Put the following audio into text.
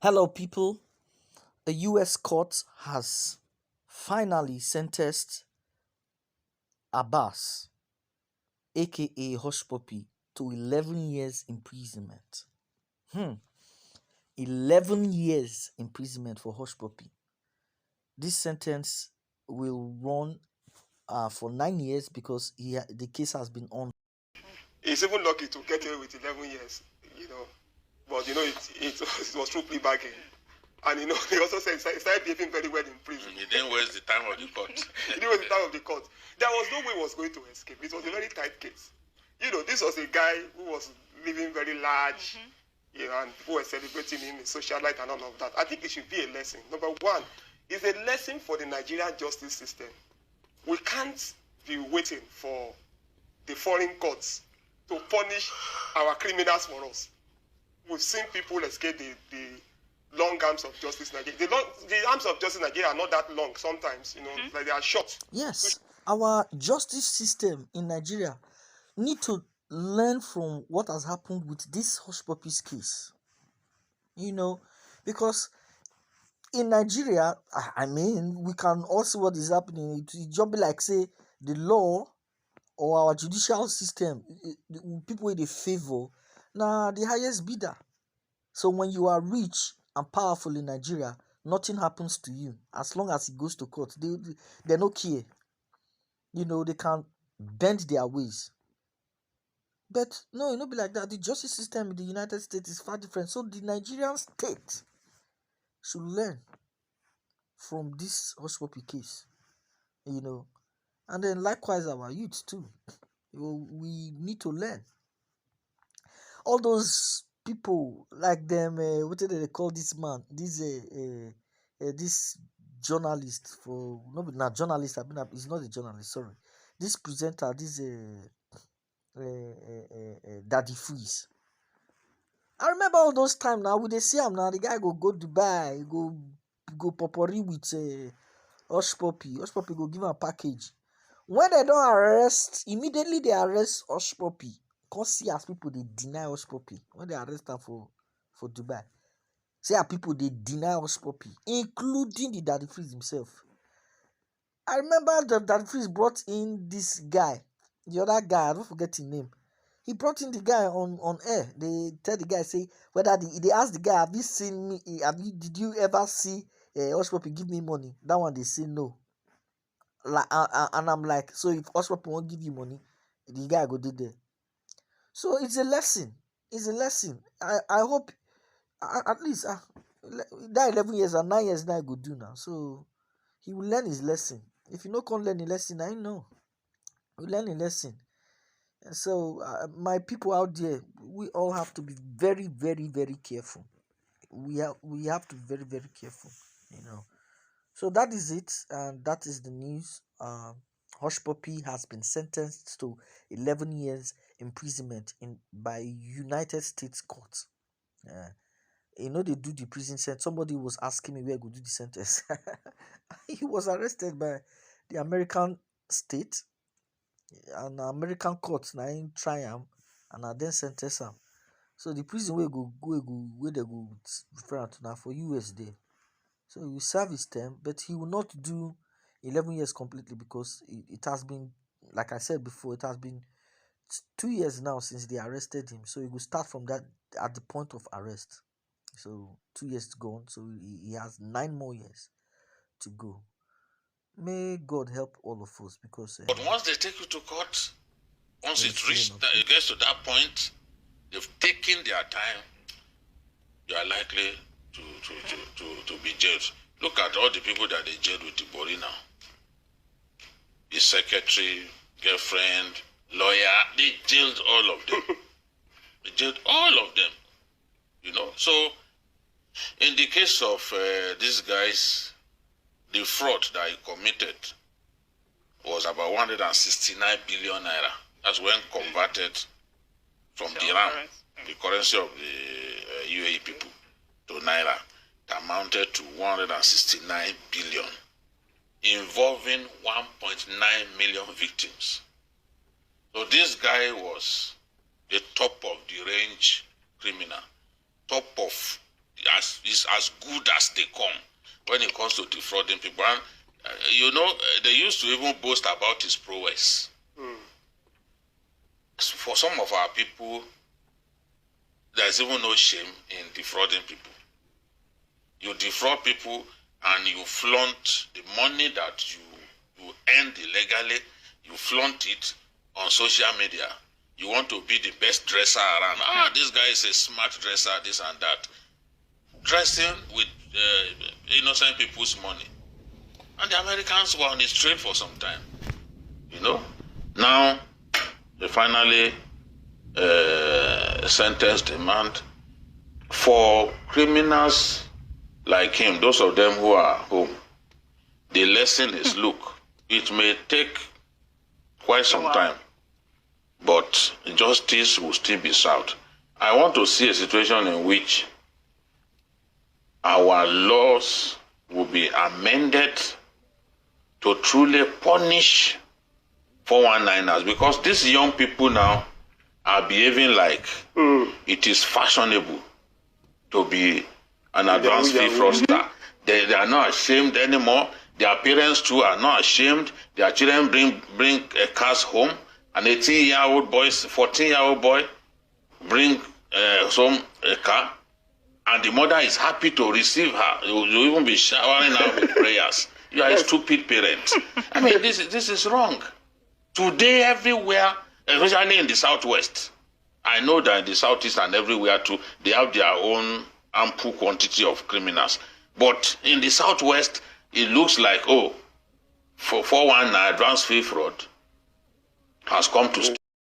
Hello, people. A US court has finally sentenced Abbas, aka Hushpuppi, to 11 years imprisonment. 11 years imprisonment for Hushpuppi. This sentence will run for 9 years because the case has been on. He's even lucky to get away with 11 years, But, it was through plea bargain. And, he also said he started behaving very well in prison. He didn't waste the time of the court. He didn't waste the time of the court. There was no way he was going to escape. It was a very tight case. This was a guy who was living very large, and people were celebrating him in socialite and all of that. I think it should be a lesson. Number one, it's a lesson for the Nigerian justice system. We can't be waiting for the foreign courts to punish our criminals for us. We've seen people escape the long arms of justice in Nigeria. The arms of justice in Nigeria are not that long sometimes, like they are short. Yes, our justice system in Nigeria need to learn from what has happened with this Hushpuppi's case. Because in Nigeria, I mean, we can all see what is happening. It just be like, say, the law or our judicial system, people in the favor, now the highest bidder. So when you are rich and powerful in Nigeria, nothing happens to you. As long as it goes to court, they no care. They can bend their ways. But no, it not be like that. The justice system in the United States is far different. So the Nigerian state should learn from this Hushpuppi case. And then likewise our youth too. We need to learn. All those people like them, what do they call this man? This journalist for not journalist. He's not a journalist. Sorry, this presenter, this Daddy Freeze. I remember all those time now. We dey see him now. The guy go Dubai, go potpourri with Hushpuppi. Hushpuppi go give him a package. When they don't arrest, immediately they arrest Hushpuppi. Come see as people they deny Hushpuppi when they arrest her for Dubai. See how people they deny Hushpuppi, including the Daddy Freeze himself. I remember the Daddy Freeze brought in this guy, the other guy. I don't forget his name. He brought in the guy on air. They tell the guy, say whether they ask the guy, have you seen me? Did you ever see Hushpuppi give me money? That one they say no. Like and I'm like, so if Hushpuppi won't give you money, the guy go do there. So it's a lesson. It's a lesson. I hope at least that 11 years and 9 years now I go do now. So he will learn his lesson. If you not can't learn a lesson, I know. We learn a lesson. And so my people out there, we all have to be very, very, very careful. We have to be very, very careful. So that is it, and that is the news. Hushpuppi has been sentenced to 11 years imprisonment by United States court. They do the prison sentence. Somebody was asking me where I go do the sentence. He was arrested by the American state, an American court. Now in try him, and I then sentence him. So the prison where they go refer to now for US there. So he will serve his term, but he will not do 11 years completely because it has been, like I said before, it has been 2 years now since they arrested him. So he will start from that at the point of arrest. So 2 years gone. So he has 9 more years to go. May God help all of us because. But once they take you to court, once it gets to that point, they've taken their time. You are likely to be jailed. Look at all the people that they jailed with Ibori now. His secretary, girlfriend, lawyer, they jailed all of them. They jailed all of them. So in the case of these guys, the fraud that he committed was about 169 billion naira. That's when converted from dirham, the currency of the UAE people, to naira, that amounted to 169 billion, involving 1.9 million victims. So this guy was the top of the range criminal, top of is as good as they come when it comes to defrauding people. And, they used to even boast about his prowess. For some of our people, there's even no shame in defrauding people. You defraud people and you flaunt the money that you earned illegally, you flaunt it on social media. You want to be the best dresser around. This guy is a smart dresser, this and that. Dressing with innocent people's money. And the Americans were on his trail for some time. Now, they finally sentenced a man. For criminals like him, those of them who are home, the lesson is, look, it may take quite some time, but justice will still be served. I want to see a situation in which our laws will be amended to truly punish 419ers, because these young people now are behaving like it is fashionable to be an advanced fee fraudster. They are not ashamed anymore. Their parents too are not ashamed. Their children bring cars home. An 18-year-old boy, 14-year-old boy bring some car, and the mother is happy to receive her. You even be showering her with prayers. You are a stupid parent. I mean, this is wrong. Today, everywhere, especially in the Southwest, I know that in the Southeast and everywhere too, they have their own ample quantity of criminals. But in the Southwest, it looks like, for 419 advanced fee fraud has come to stay.